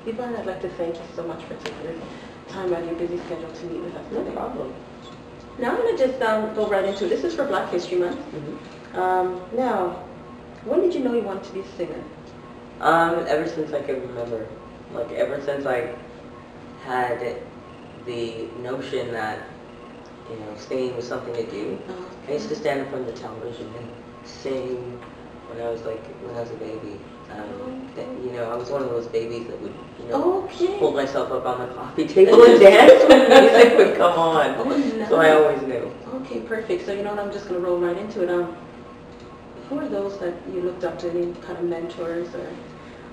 Yvonne, I'd like to thank you so much for taking the time out of your busy schedule to meet with us today. No problem. Now I'm going to just go right into it. This is for Black History Month. Now, when did you know you wanted to be a singer? Ever since I can remember. Like, ever since I had the notion that, you know, singing was something to do. I used to stand in front of the television and sing when I was a baby. You know, I was one of those babies that would, you know, hold myself up on the coffee table and dance when the music would come on. Oh, nice. So I always knew. Okay, perfect. So, you know what, I'm just going to roll right into it. Who are those that you looked up to, any kind of mentors or...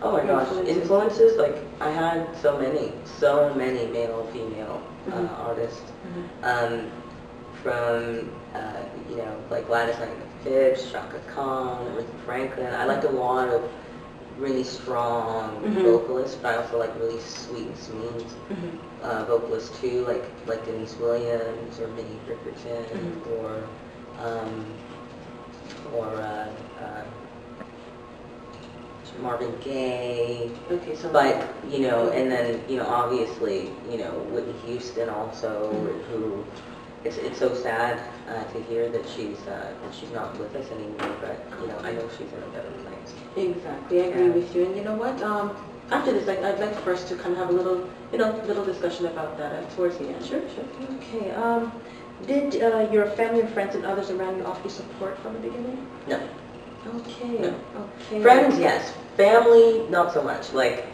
Oh my gosh, influences, like, I had so many male, female artists. From, you know, like Gladys Knight and the Pips, Chaka Khan, Aretha Franklin. I liked a lot of really strong vocalists, but I also like really sweet and smooth vocalists too, like Denise Williams or Minnie Riperton or Marvin Gaye. Okay, so but you know, and then you know, obviously, you know, Whitney Houston also, who it's so sad to hear that she's not with us anymore. But you know, I know she's in a better place. Exactly, I agree with you. And you know what? After this, I'd like for us to kind of have a little discussion about that towards the end. Sure. Okay. Did your family and friends and others around you offer you support from the beginning? No. Okay. No. Okay. Friends, yes. Family, not so much. Like,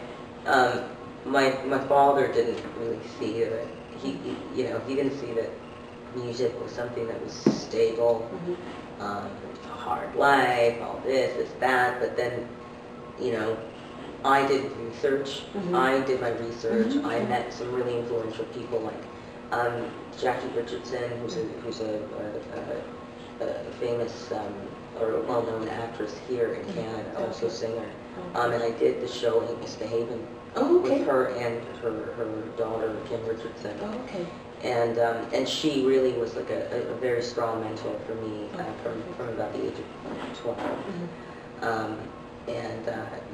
my father didn't really see that he didn't see that music was something that was stable, a hard life, all this, that. But then, you know, I did research. I did my research. I met some really influential people like Jackie Richardson, who's a famous or well-known actress here in Canada, also singer. And I did the show in Misbehavin' with her and her daughter Kim Richardson. And she really was like a very strong mentor for me from about the age of 12.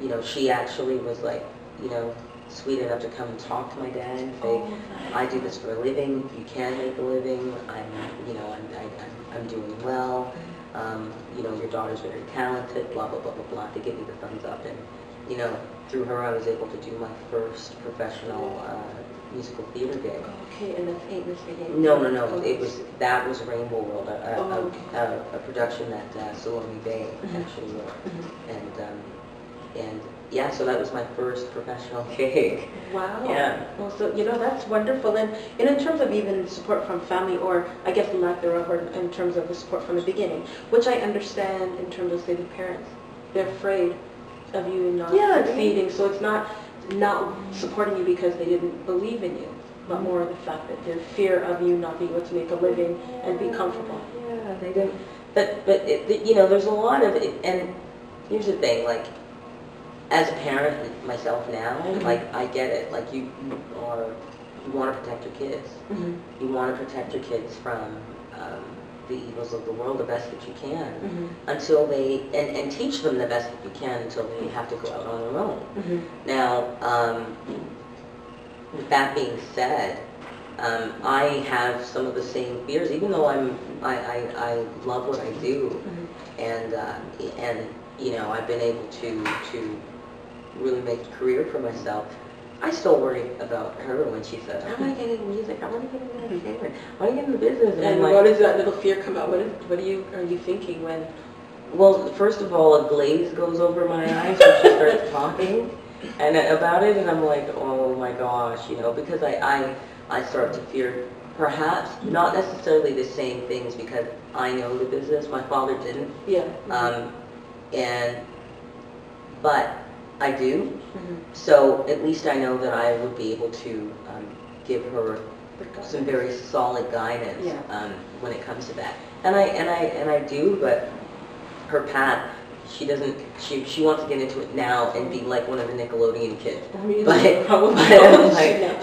You know, she actually was like, you know, sweet enough to come and talk to my dad and say, I do this for a living, you can make a living, I'm doing well, you know, your daughter's very talented, blah, blah, blah, blah, blah, to give me the thumbs up. And, you know, through her I was able to do my first professional musical theater gig. Okay, and that's Ain't This the Game? No. That was Rainbow World, a production that Salome Bay actually wrote. And yeah, so that was my first professional gig. Wow. Yeah. Well, so, you know, that's wonderful. And in terms of even support from family, or I guess lack thereof, or in terms of the support from the beginning, which I understand in terms of, say, the parents, they're afraid of you not succeeding. So it's not supporting you because they didn't believe in you, but more the fact that their fear of you not being able to make a living and be comfortable. Yeah, they didn't. But you know, there's a lot of it. And here's the thing, like, as a parent myself now, like, I get it. Like, you want to protect your kids. You want to protect your kids from the evils of the world the best that you can, until they and teach them the best that you can until they have to go out on their own. Now, with that being said, I have some of the same fears, even though I love what I do, and you know, I've been able to really make a career for myself. I still worry about her when she says, I want to get into music, I want to get into entertainment, I want to get into business. And like, what does that little fear come out? What are you thinking when? Well, first of all, a glaze goes over my eyes when she starts talking and about it, and I'm like, oh my gosh, you know, because I start to fear perhaps not necessarily the same things, because I know the business, my father didn't. Yeah. But I do, so at least I know that I would be able to give her some very solid guidance when it comes to that. And I do, but her path, she doesn't. She wants to get into it now and be like one of the Nickelodeon kids. But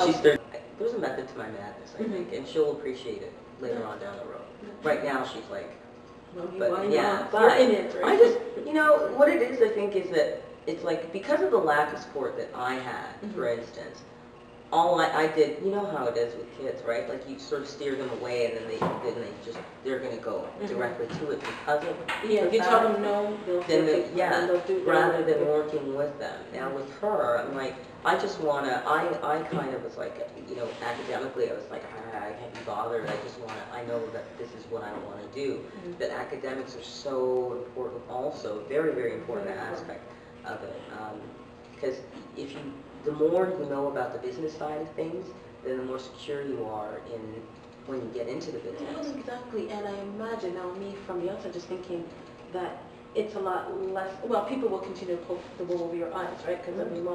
she's 30. There's a method to my madness, I think, and she'll appreciate it later on down the road. Right now, she's like, but yeah, but I just, you know, what it is, I think, is that it's like, because of the lack of support that I had, for Mhm. instance, all I did, you know how it is with kids, right? Like you sort of steer them away, and then they're gonna go directly to it because of Yeah, the if you tell fact. them no, they'll Then feel picked on, yeah, and they'll do rather than it. working with them. Now with her, I'm like, I just wanna, I kind of was like, you know, academically, I was like, I can't be bothered. I just wanna, I know that this is what I wanna do. That academics are so important, also very, very important aspect of it. Because if you, the more you know about the business side of things, then the more secure you are in when you get into the business. Well, exactly, and I imagine now me from the outside just thinking that it's a lot less, well, people will continue to poke the wool over your eyes, right? Because I mean,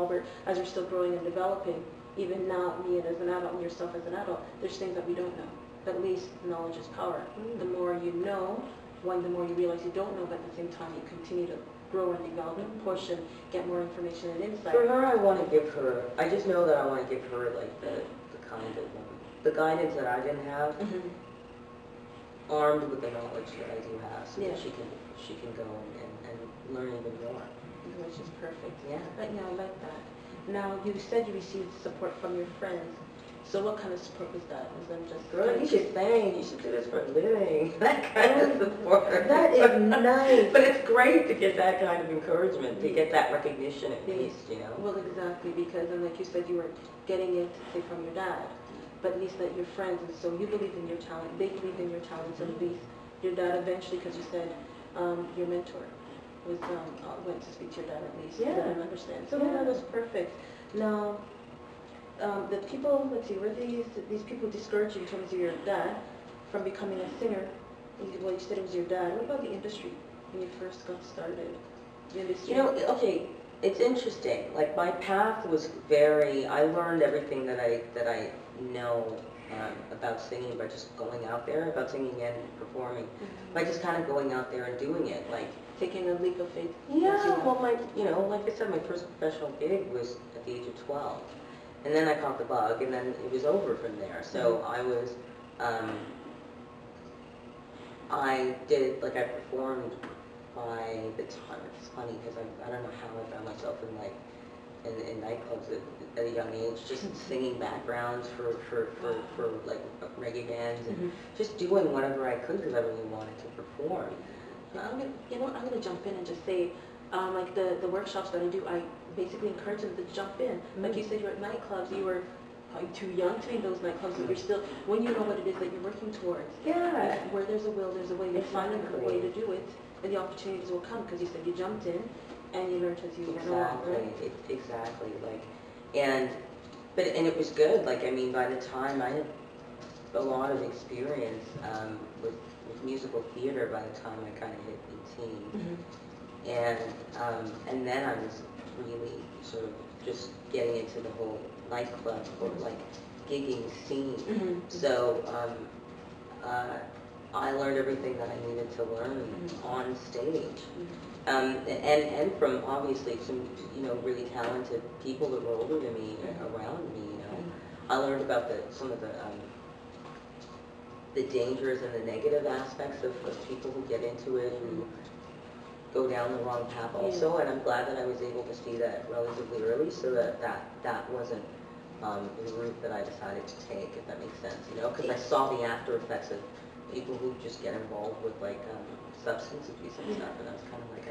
as we're still growing and developing, even now, me as an adult and yourself as an adult, there's things that we don't know. But at least knowledge is power. The more you know, the more you realize you don't know, but at the same time, you continue to grow and develop and push and get more information and insight. For her, I want to give her, I just know that I want to give her like the kind of, the guidance that I didn't have, armed with the knowledge that I do have, so that she can go and learn even more. Which is perfect. Yeah. Right now, I like that. Now, you said you received support from your friends. So what kind of support was that? Was them just... Girl, you should think, you should do this for a living. That kind of support. That is nice. But it's great to get that kind of encouragement, to get that recognition at least, you know? Well, exactly, because, and like you said, you were getting it, say, from your dad, but at least that your friends, and so you believed in your talent, they believed in your talent, so at least your dad eventually, because you said your mentor was went to speak to your dad at least, let him understand. So that was perfect. Now, the people, let's see, were these people discouraged you in terms of your dad from becoming a singer? Well, you said it was your dad. What about the industry when you first got started? The industry? You know, okay, it's interesting. Like my path was very, I learned everything that I know about singing by just going out there, about singing and performing, by just kind of going out there and doing it, like taking a leap of faith. Yeah, well, you know, like I said, my first professional gig was at the age of 12. And then I caught the bug, and then it was over from there. So I was, I did, like I performed by the time. It's funny because I don't know how I found myself in like, in nightclubs at a young age, just singing backgrounds for like reggae bands, and just doing whatever I could because I really wanted to perform. I'm gonna jump in and just say, like the workshops that I do, I basically encourage them to jump in. Like you said, you're at nightclubs, you were probably too young to be in those nightclubs, but you're still, when you know what it is that you're working towards, where there's a will, there's a way. You find a way to do it, and the opportunities will come, because you said you jumped in, and you learned as you went along, right? Exactly, like, and it was good. Like, I mean, by the time I had a lot of experience with musical theater by the time I kind of hit 18. And then I was really sort of just getting into the whole nightclub or like gigging scene. So I learned everything that I needed to learn on stage. And from obviously some, you know, really talented people that were older than me around me, you know. I learned about some of the dangers and the negative aspects of people who get into it, who go down the wrong path also, and I'm glad that I was able to see that relatively early, so that wasn't the route that I decided to take, if that makes sense, you know, because I saw the after effects of people who just get involved with like substance abuse and stuff, and I was kind of like,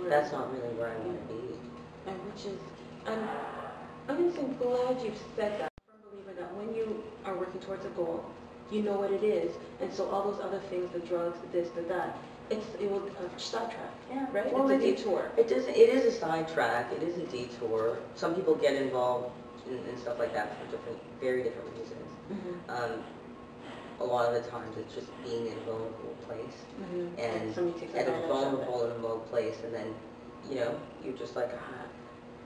that's not really where I want to be. And which is, I'm going to say, glad you've said that. I'm a believer that when you are working towards a goal, you know what it is, and so all those other things, the drugs, the this, the that, it will sidetrack, right? Well, it's a detour. It is a sidetrack. It is a detour. Some people get involved in stuff like that for very different reasons. A lot of the times it's just being in a vulnerable place, and at a vulnerable and remote place, and then, you know, you're just like,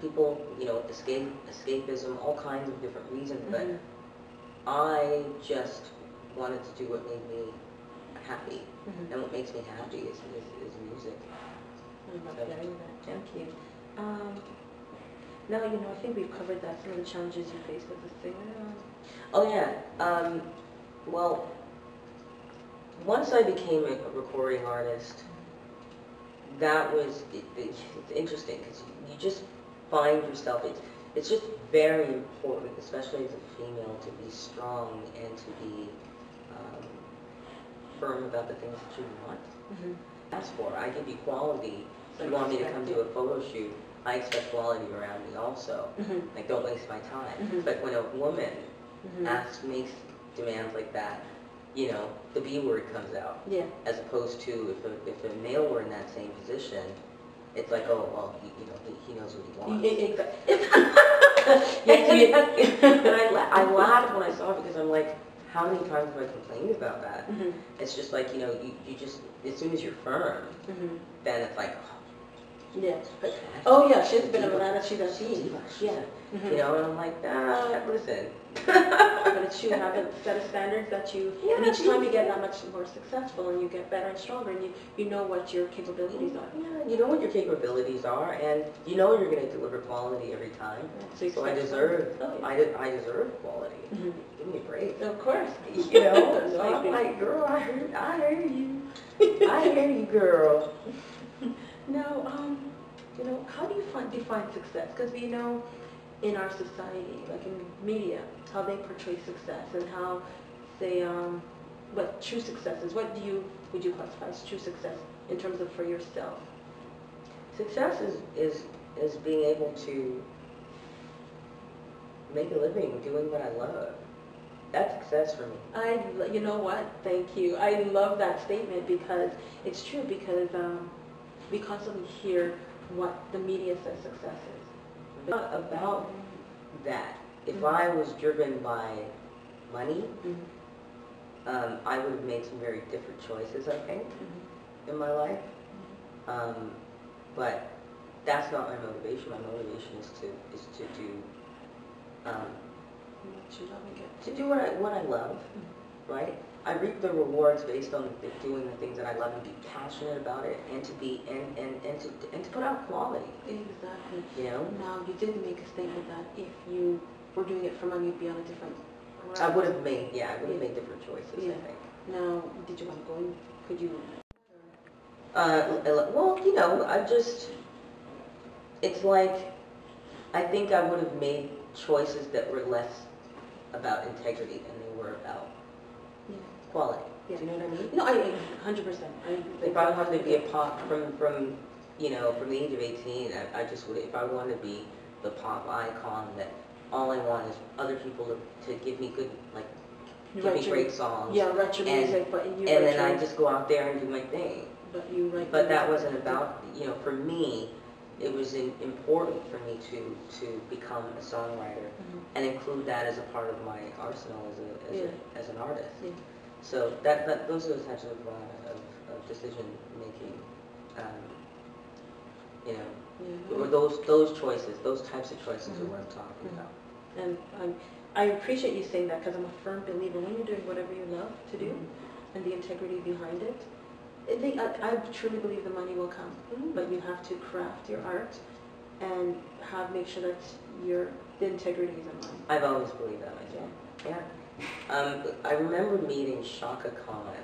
people, you know, escapism, all kinds of different reasons, but I just wanted to do what made me happy, and what makes me happy is music. I love hearing that. Thank you. Now, you know, I think we've covered that, some of the challenges you faced as a singer. Oh yeah. Well, once I became a recording artist, that was, it's interesting because you just find yourself, it's just very important, especially as a female, to be strong and to be firm about the things that you want. Ask for. I give you quality. So you want me to come do a photo shoot, I expect quality around me also. Like, don't waste my time. But when a woman makes demands like that, you know, the B word comes out. Yeah. As opposed to if a male were in that same position, it's like, oh, well, he knows what he wants. And I laughed when I saw it because I'm like, how many times have I complained about that? It's just like, you just, as soon as you're firm, then it's like, yeah. Oh yeah, she's been a banana, she's a she. Yeah. And I'm like, listen. But it's you have a set of standards that you, and each time you get that much more successful and you get better and stronger and you know what your capabilities are. Yeah, you know what your capabilities are, and you know you're going to deliver quality every time. So I deserve, I deserve quality. Give me a break. Of course. So I'm like, girl, I hear you. I hear you, girl. Now, how do you define success? Because we know in our society, like in media, how they portray success and how they, what true success is. What would you classify as true success in terms of for yourself? Success is being able to make a living doing what I love. That's success for me. You know what? Thank you. I love that statement because it's true, because we constantly hear what the media says success is. It's not about that. If I was driven by money, I would have made some very different choices, I think, in my life. But that's not my motivation. My motivation is to do what I love, right? I reap the rewards based on doing the things that I love and be passionate about it, and to be and to put out quality. Exactly. Now you didn't make a statement that if you were doing it for money, you'd be on a different route. I would have made different choices. I think. Now, did you want to go in? Could you? Well, it's like, I think I would have made choices that were less about integrity than they were about quality. Yeah. Do you know what I mean? No, I 100%. If I wanted to be a pop from the age of 18, I just would. If I wanted to be the pop icon, that all I want is other people to give me good, give me great songs. Yeah, write your music, but you. And then I just go out there and do my thing. But you write. But that wasn't about, for me. It was important for me to become a songwriter and include that as a part of my arsenal as an artist. Yeah. So those are the types of decision making, or those choices, those types of choices are what I'm talking about. And I appreciate you saying that, because I'm a firm believer when you're doing whatever you love to do and the integrity behind it. I truly believe the money will come, but you have to craft your art and make sure that the integrity is in mind. I've always believed that myself. Yeah. I remember meeting Shaka Khan,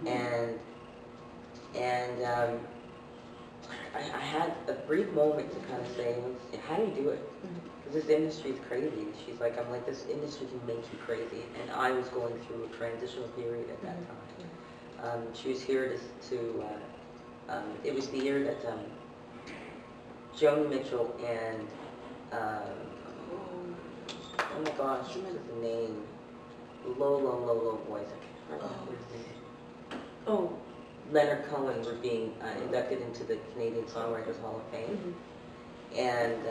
and I had a brief moment to kind of say, how do you do it? Because this industry is crazy. I'm like, this industry can make you crazy, and I was going through a transitional period at that time. She was here it was the year that Joni Mitchell and, oh my gosh, what is the name? Low voice. I can't remember. Oh, Leonard Cohen were being inducted into the Canadian Songwriters Hall of Fame. And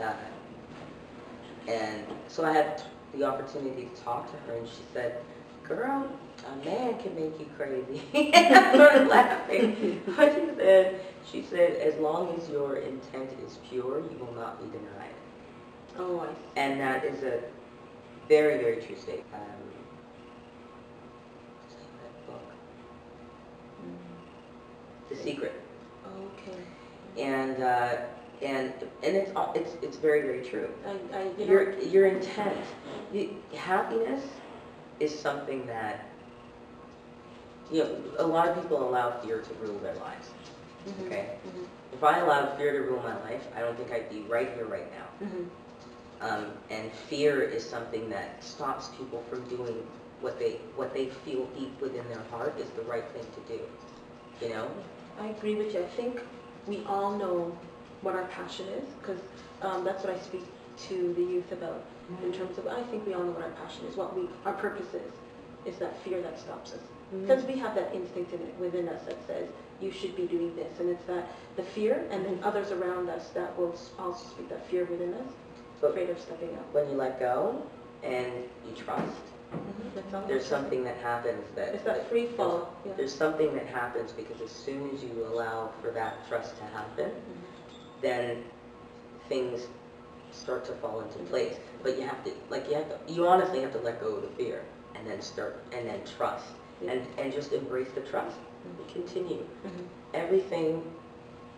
so I had the opportunity to talk to her, and she said, girl, a man can make you crazy. And I started laughing. But she said, as long as your intent is pure, you will not be denied. Oh, I see. And that is a very, very true statement. What's the name of that book? The Secret. Okay. And it's very, very true. Your intent, happiness is something that, a lot of people allow fear to rule their lives. Okay? If I allowed fear to rule my life, I don't think I'd be right here right now. And fear is something that stops people from doing what they feel deep within their heart is the right thing to do. You know? I agree with you. I think we all know what our passion is, because that's what I speak to the youth about in terms of, I think we all know what our passion is, our purpose is that fear that stops us. Because we have that instinct within us that says, you should be doing this, and it's that the fear, and then others around us that will also speak that fear within us, afraid of stepping up. When you let go and you trust, there's something that happens that... It's that free fall. Yeah. There's something that happens because as soon as you allow for that trust to happen, then things start to fall into place. But you honestly have to let go of the fear and then trust. And just embrace the trust and continue. Everything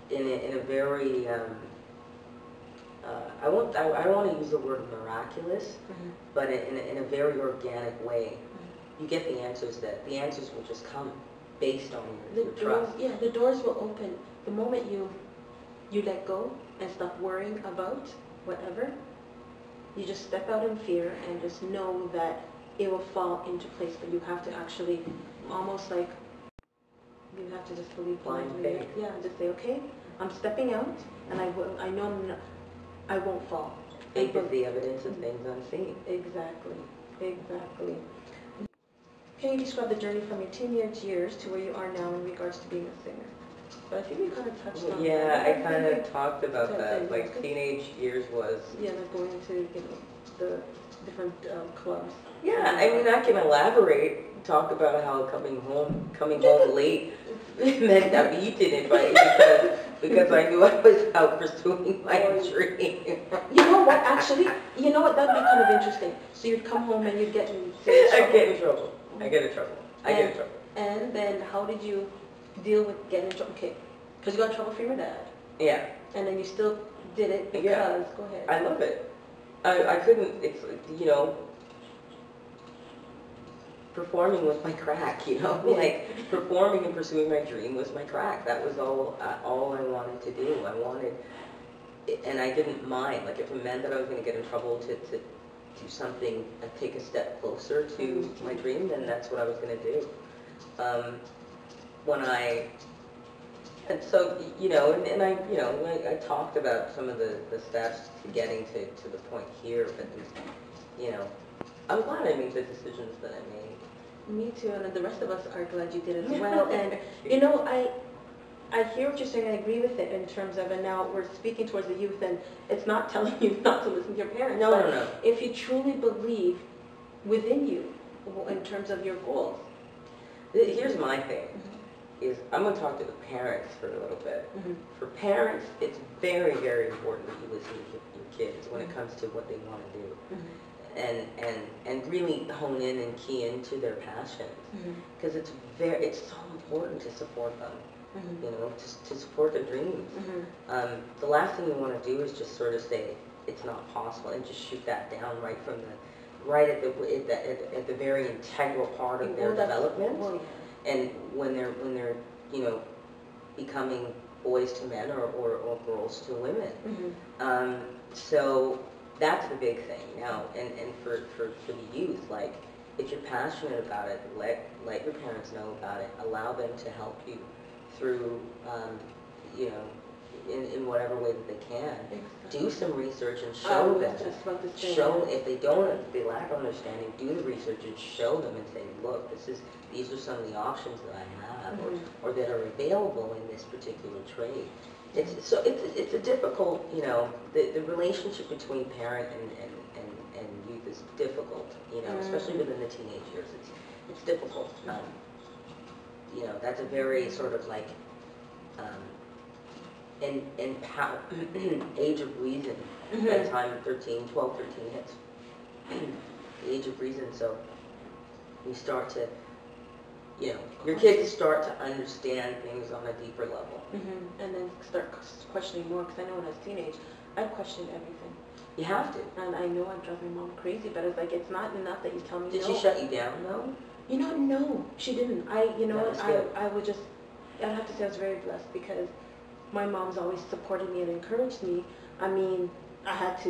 in a very, I don't want to use the word miraculous, but in a very organic way. You get the answers will just come based on your trust. Yeah, the doors will open. The moment you let go and stop worrying about whatever, you just step out in fear and just know that it will fall into place, but you have to actually almost like, you have to just believe blindly. Yeah, just say, okay, I'm stepping out, and I know I won't fall. Faith is the evidence of things unseen. Exactly. Can you describe the journey from your teenage years to where you are now in regards to being a singer? But I think we kind of touched on that. Yeah, I kind of talked about that. Like teenage years was... Yeah, like going to, the different clubs. Yeah, I mean, I can elaborate, talk about how coming home late meant that we didn't invite because I knew I was out pursuing my dream. You know what, actually, that'd be kind of interesting. So you'd come home and you'd get in trouble. I get in trouble. And then how did you deal with getting in trouble? Okay, because you got in trouble for your dad. Yeah. And then you still did it because, go ahead. I love it. I couldn't, it's, performing was my crack, like performing and pursuing my dream was my crack. That was all I wanted to do. And I didn't mind, like if it meant that I was going to get in trouble to do something, take a step closer to my dream, then that's what I was going to do. I talked about some of the steps to getting to the point here, but I'm glad I made the decisions that I made. Me too, and the rest of us are glad you did as well. And I hear what you're saying. I agree with it in terms of, and now we're speaking towards the youth, and it's not telling you not to listen to your parents. No. If you truly believe within you, in terms of your goals. Here's my thing. Is I'm going to talk to the parents for a little bit. For parents, it's very, very important that you listen to your kids when it comes to what they want to do. And really hone in and key into their passions, because it's so important to support them, to support their dreams. The last thing you want to do is just sort of say it's not possible and just shoot that down right at the very integral part of their development. And when they're becoming boys to men or girls to women. So that's the big thing now, and for the youth, like, if you're passionate about it, let your parents know about it. Allow them to help you through, in whatever way that they can. Do some research and show them. If they lack understanding, do the research and show them and say, look, these are some of the options that I have, or that are available in this particular trade. It's a difficult, the relationship between parent and youth is difficult, especially within the teenage years. It's difficult. That's a very sort of like age of reason. By the time 12, 13 hits, the age of reason. So you start to, your kids start to understand things on a deeper level. And then start questioning more, because I know when I was teenage, I questioned everything. You have to. And I know I drive my mom crazy, but it's like, it's not enough that you tell me Did she shut you down, though? No, she didn't. I would just, I have to say I was very blessed because my mom's always supported me and encouraged me. I mean,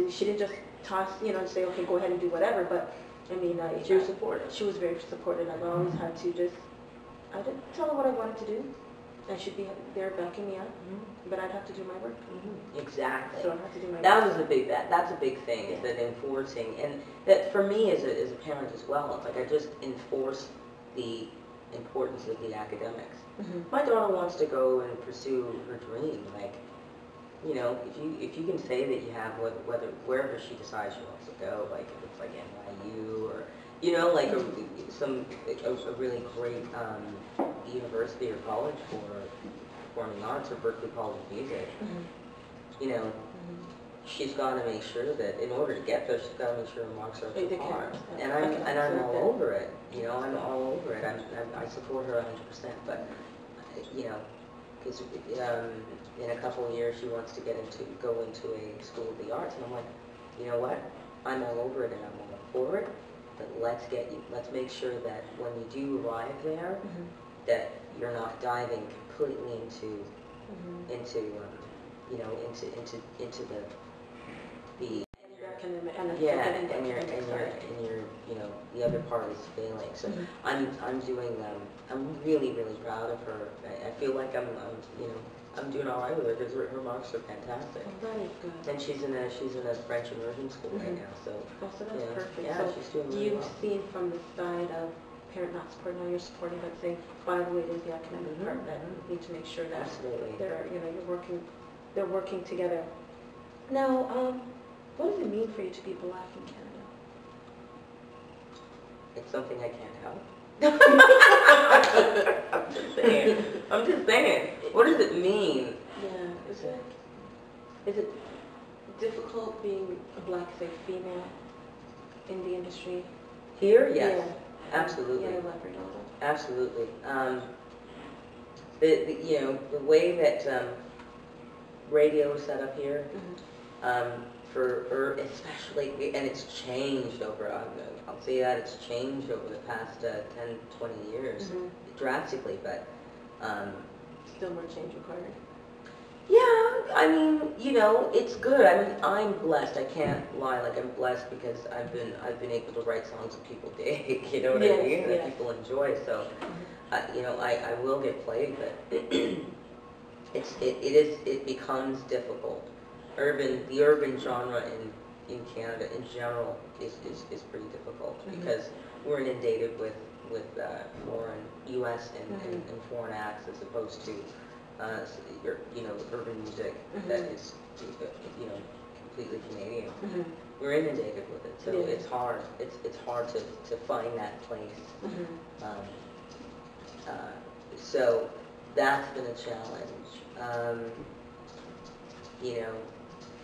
she didn't just toss, and say, okay, go ahead and do whatever, but I mean, She was supportive. She was very supportive. I've always had to I didn't tell her what I wanted to do, and she'd be there backing me up, but I'd have to do my work. Exactly. So I have to do my That work. was that's a big thing, is that enforcing, and that for me as a parent as well, it's like I just enforce the importance of the academics. My daughter wants to go and pursue her dream, like, if you can say that you have wherever she decides she wants to go, like if it's like NYU or like a really great university or college for performing arts, or Berkeley College of Music, she's got to make sure that in order to get there, she's got to make sure her marks are up to par. And I'm all over it. I'm all over it. I support her 100%. But because in a couple of years she wants to go into a school of the arts, and I'm like, you know what? I'm all over it and I'm all for it. But let's make sure that when you do arrive there, that you're not diving completely into the and the other part is failing. So I'm really proud of her. I feel like I'm doing all right with her because her marks are fantastic. Very good. And she's in a French immersion school right now. So so that's perfect. Yeah, so she's doing really you've well. seen from the side of parent not supporting, now you're supporting, but saying, by the way, there's the academic part that you need to make sure that Absolutely. they're working together. Now, what does it mean for you to be black in Canada? It's something I can't help. I'm just saying. What does it mean? Yeah. Is it difficult being a black, say, female in the industry? Here, yes. Yeah. Absolutely. Yeah, elaborate a little. Absolutely. The way that radio is set up here, especially, and it's changed over, I'll say that it's changed over the past 10, 20 years, drastically, but still more change required. yeah, I mean, it's good. I mean, I'm blessed. I can't lie. Like, I'm blessed because I've been able to write songs that people dig. You know what I mean? That people enjoy. So, I will get played, but it becomes difficult. The urban genre in Canada in general is pretty difficult because we're inundated with foreign U.S. and foreign acts as opposed to urban music that is completely Canadian. We're inundated with it, so it's hard. It's hard to find that place. So that's been a challenge.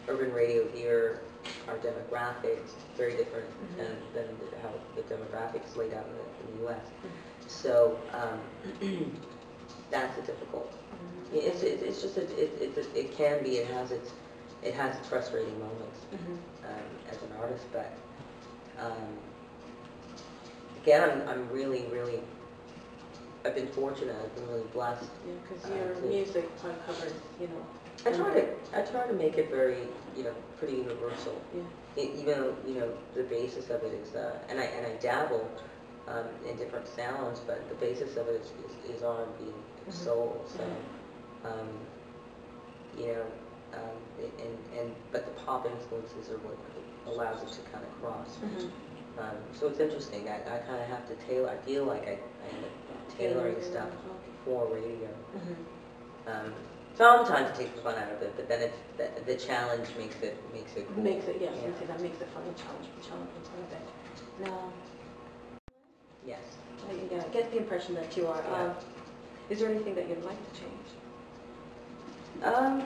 Urban radio here, our demographics, very different than how the demographics laid out in the U.S. So that's a difficult. It's just it can be. It has its frustrating moments as an artist, but again, I'm really I've been fortunate. I've been really blessed. Yeah, because your music covers, I try to make it very, pretty universal. Yeah. Even though, the basis of it is, and I dabble in different sounds, but the basis of it is R&B and soul. So, but the pop influences are what allows it to kind of cross. So it's interesting. I kind of have to tailor. I feel like I end up tailoring stuff for radio. Sometimes it takes the fun out of it, but then the challenge makes it cool. Makes it, yes. Yeah. That makes it fun and challenging part of it. Now, yes. I get the impression that you are. Yeah. Is there anything that you'd like to change?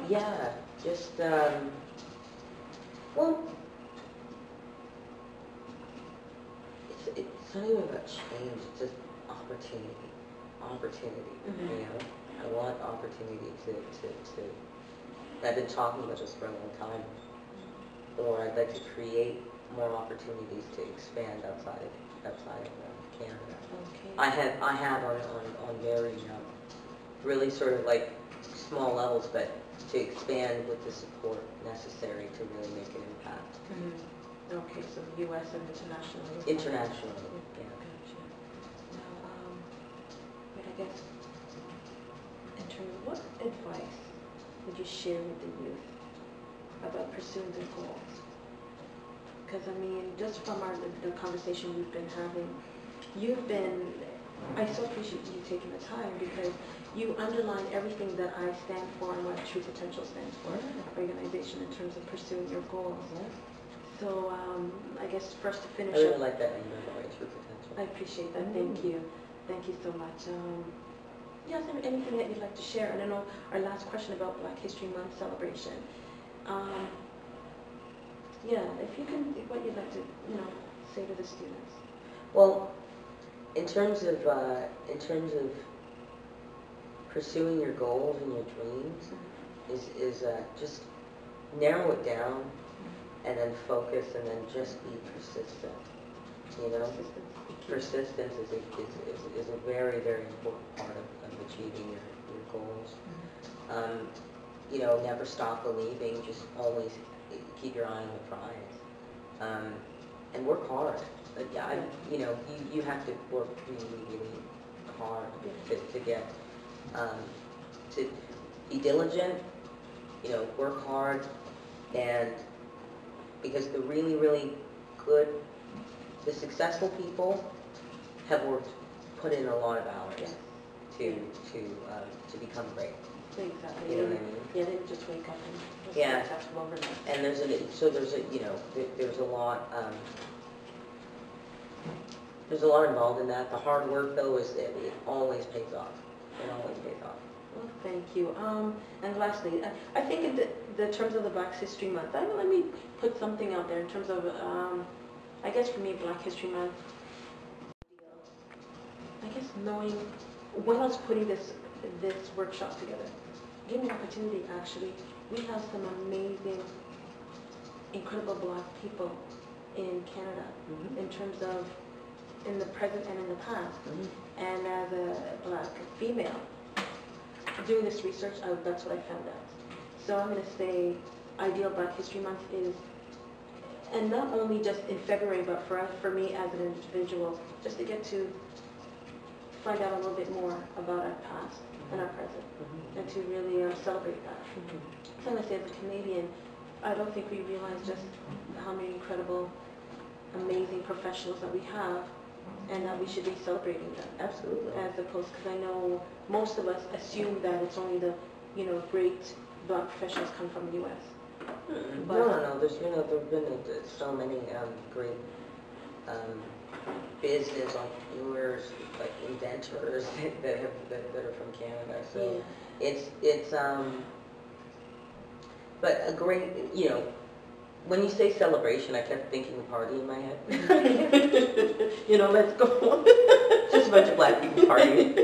Yeah. Just it's not even about change. It's just opportunity. I want opportunity to I've been talking about this for a long time. Or I'd like to create more opportunities to expand outside of Canada. Okay. I have on very really sort of like small levels, but to expand with the support necessary to really make an impact. Okay, so U.S. and internationally. Internationally, yeah. Gotcha. Now, but I guess, in terms of what advice would you share with the youth about pursuing their goals? Because, I mean, just from the conversation we've been having, I so appreciate you taking the time, because you underline everything that I stand for and what True Potential stands for, organization, in terms of pursuing your goals. So, I guess first to finish I really up, like that name, by the way, True Potential. I appreciate that. Thank you. Thank you so much. Yes, anything that you'd like to share? And I know our last question about Black History Month celebration. Yeah, if you can, what you'd like to, say to the students. Well, in terms of pursuing your goals and your dreams, is just narrow it down, and then focus, and then just be persistent. Persistence is a very, very important part of achieving your goals. Never stop believing. Just always keep your eye on the prize, and work hard. You have to work really, really hard to get to be diligent. Work hard, and because the really, really good, the successful people have put in a lot of hours to become great. Exactly. You know what I mean? Yeah, they didn't just wake up and just successful overnight. And there's a lot involved in that. The hard work, though, it always pays off. It always pays off. Well, thank you. And lastly, I think in the terms of the Black History Month, let me put something out there in terms of, I guess for me, Black History Month, I guess knowing, when I was putting this workshop together, gave me an opportunity, actually. We have some amazing, incredible Black people in Canada, in terms of in the present and in the past. And as a Black female, doing this research, that's what I found out. So I'm going to say ideal Black History Month is, and not only just in February, but for me as an individual, just to get to find out a little bit more about our past and our present, and to really celebrate that. So I'm going to say as a Canadian, I don't think we realize just how many incredible, amazing professionals that we have, and that we should be celebrating them. Absolutely. As opposed, because I know most of us assume that it's only the, great Black professionals come from the U.S. No. There's there've been so many great business entrepreneurs, like inventors that are from Canada. So it's but a great, when you say celebration, I kept thinking party in my head. Let's go. Just a bunch of Black people partying.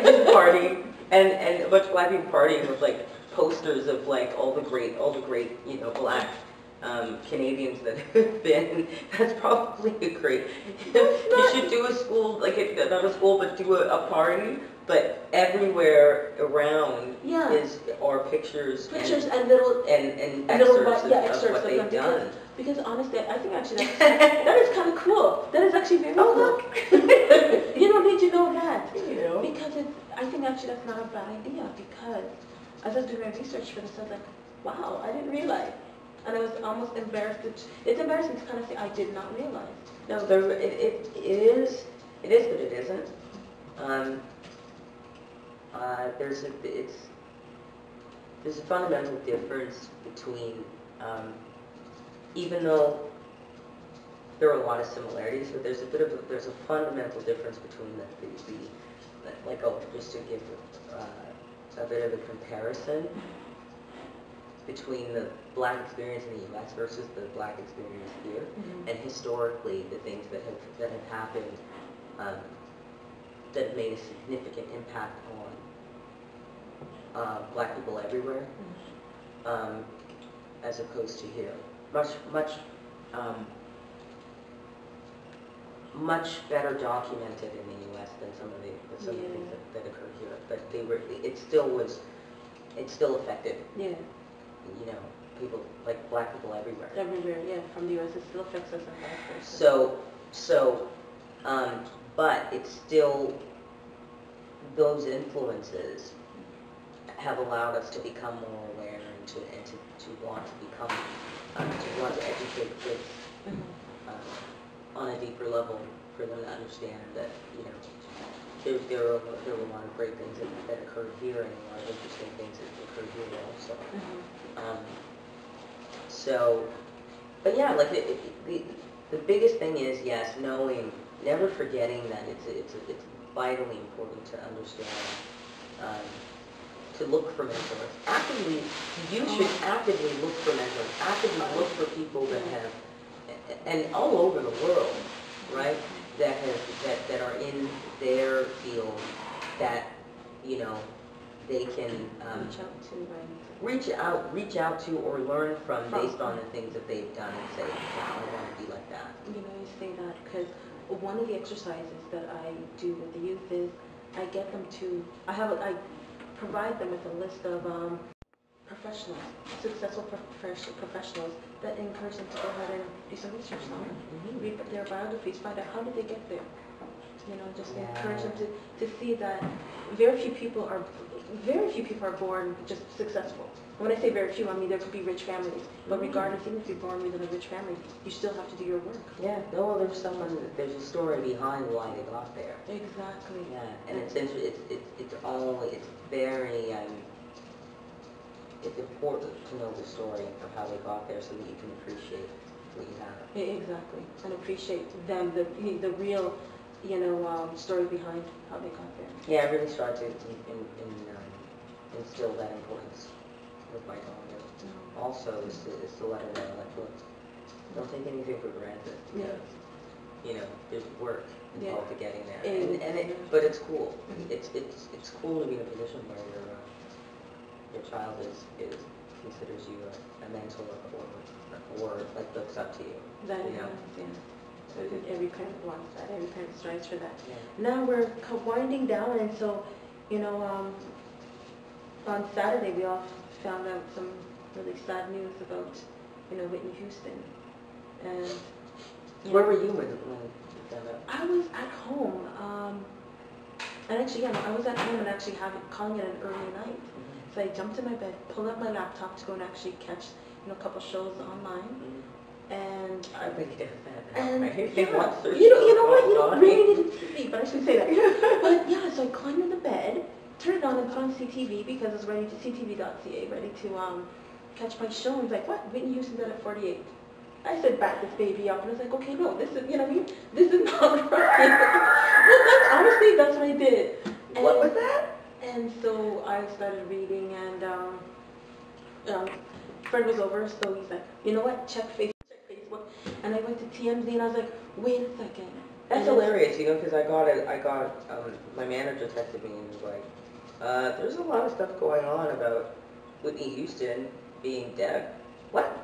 Just party, and a bunch of Black people partying with like posters of like all the great Black Canadians that have been. That's probably a great. You should do a school, like not a school, but do a party. But everywhere around are pictures and little and excerpts of what they've done. Because honestly, I think actually that is kind of cool. That is actually very cool. Look. Did you know that? Because I think actually that's not a bad idea, because as I was doing my research for this, I was like, wow, I didn't realize. And I was almost embarrassed. It's embarrassing to kind of say I did not realize. No, it is, but it isn't. There's a fundamental difference between, even though there are a lot of similarities, but there's a fundamental difference between just to give a bit of a comparison between the Black experience in the U.S. versus the Black experience here, and historically the things that have happened that have made a significant impact on Black people everywhere, as much better documented in the U.S. than some of the things that occurred here. But it still affected. Yeah. You know, people, like black people everywhere. Everywhere, yeah. From the U.S., it still affects us in that So, but it's still, those influences have allowed us to become more aware and to want to become, to want to educate kids on a deeper level for them to understand that, you know, there were a lot of great things that occurred here and a lot of interesting things that occurred here also. So, but yeah, like the biggest thing is, yes, knowing, never forgetting that it's vitally important to understand, to look for mentors. Actively, you should actively look for mentors. Actively look for people that have, and all over the world, right? That are in their field, that, you know, they can reach out to or learn from based on the things that they've done and say, wow, I want to be like that. You know, you say that because one of the exercises that I do with the youth is I get them to, I provide them with a list of professionals, successful professionals that encourage them to go ahead and do some research on it, read their biographies, find out how did they get there. You know, just encourage them to see that very few people are born just successful. When I say very few, I mean there could be rich families, but regardless, even if you're born within a rich family, you still have to do your work. Yeah, no, there's a story behind why they got there. Exactly. Yeah, and it's very it's important to know the story of how they got there so that you can appreciate what you have. Exactly, and appreciate them, the real, you know, story behind how they got there. Yeah, I really tried to instill that importance with my daughter. Also, is to let her know, like, look, don't take anything for granted. Because, you know, there's work involved to getting there, but it's cool. It's cool to be in a position where your child considers you a mentor or like looks up to you. That is, So every parent wants that. Every parent strives for that. Yeah. Now we're winding down, and so, you know, on Saturday we all found out some really sad news about, you know, Whitney Houston. And where were you when you found out? I was at home. And actually, I was at home and actually calling it an early night. So I jumped in my bed, pulled up my laptop to go and actually catch, you know, a couple shows online. And I really did that. And you know what? You don't really need to see, but I should say that. But yeah, so I climbed in the bed, turned it on and put on CTV because I was ready to CTV.ca, ready to catch my show. And he's like, what? Whitney Houston's at 48. I said, back this baby up, and I was like, okay, no, this is, you know what I mean? This is not right. Well, honestly, that's what I did. And what was that? And so I started reading, and Fred was over, so he's like, you know what? Check Facebook. And I went to TMZ, and I was like, wait a second. That's hilarious, you know, because my manager texted me and was like, there's a lot of stuff going on about Whitney Houston being dead. What?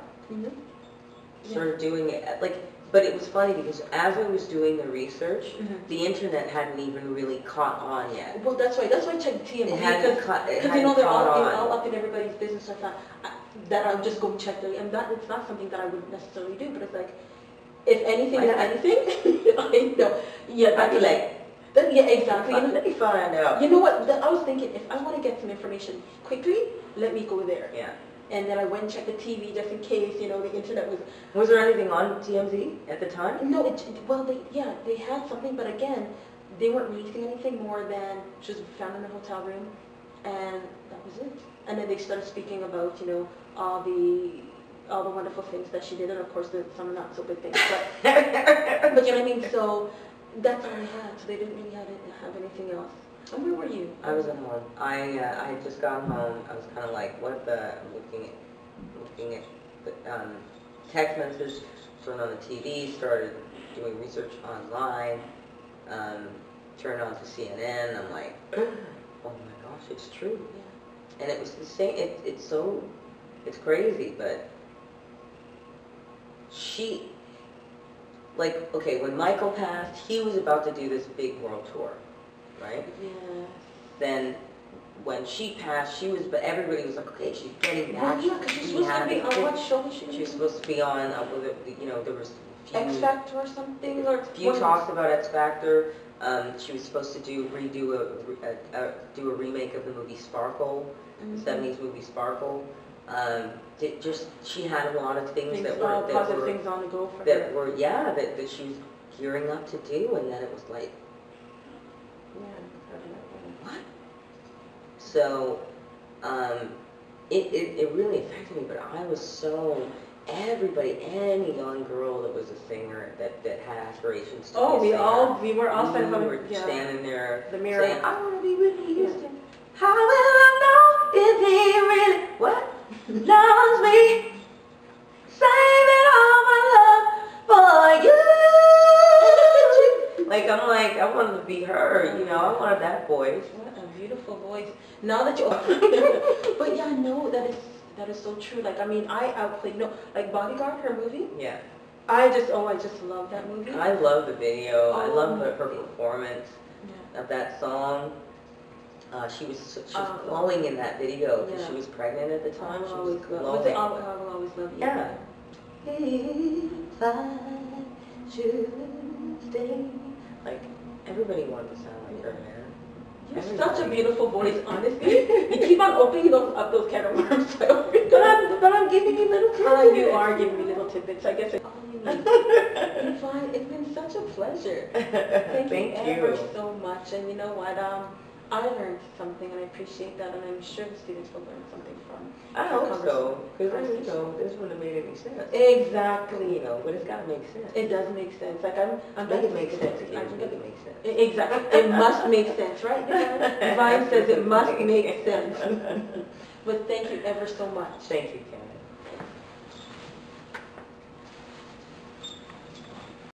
Sort of doing it, like, but it was funny because as I was doing the research, the internet hadn't even really caught on yet. Well, that's right. That's why I checked TMZ. It hadn't caught you know, they're all up in everybody's business. I thought that I would just go check it, and that it's not something that I would necessarily do. But it's like, if anything is anything, I know. Yeah, I'd be like, yeah, exactly. Let me find out. You know what? I was thinking, if I want to get some information quickly, let me go there. Yeah. And then I went and checked the TV just in case, you know, the internet was... Was there anything on TMZ at the time? No, they had something, but again, they weren't releasing anything more than she was found in a hotel room, and that was it. And then they started speaking about, you know, all the wonderful things that she did, and of course some not so good things, but you know what I mean? So that's all they had, so they didn't really have anything else. And where were you? I was at home. I had just gotten home. I was kind of like, what the, looking at the text messages, turned on the TV, started doing research online, turned on to CNN. I'm like, oh my gosh, it's true. Yeah. And it was the same. It's crazy, but like, okay, when Michael passed, he was about to do this big world tour, right? Yeah. Then when she passed, but everybody was like, okay, she's getting back. Well, yeah, because she's supposed to be on what show was she? She was supposed to be on, you know, there was a few... X Factor or something? Or few talks about X Factor. She was supposed to do a remake of the movie Sparkle, the 70s movie Sparkle. She had a lot of things that were positive things on the go for her. That she was gearing up to do, and then it was like, what? So, it really affected me. But I was so... any young girl that was a singer that had aspirations to be a singer. we were all standing there the mirror saying, I want to be Whitney Houston. How will I know if he really loves me? Saving all my love for you. I wanted to be her, you know, I wanted that voice. What a beautiful voice. Now that you... But yeah, no, that is so true. Like, I mean, I outplayed, like Bodyguard, her movie. Yeah. I just love that movie. I love the video. I love her performance of that song. She was glowing in that video because she was pregnant at the time. She was glowing. Was it I Will Always Love You? Yeah. If I should stay. Like, everybody wanted to sound like her, man. You have such a beautiful voice, honestly. You keep on opening up those can of worms. But I'm giving you little tidbits. You are giving me little tidbits. I guess it's all you need. Fine. It's been such a pleasure. Thank you ever so much. And you know what? I learned something, and I appreciate that, and I'm sure the students will learn something from. I hope so, because this wouldn't have made any sense. Exactly. You know, but it's got to make sense. It does make sense. Like I'm make it make sense. It makes sense. Exactly. It must make sense, right? Divine says it must make sense. But thank you ever so much. Thank you, Ken.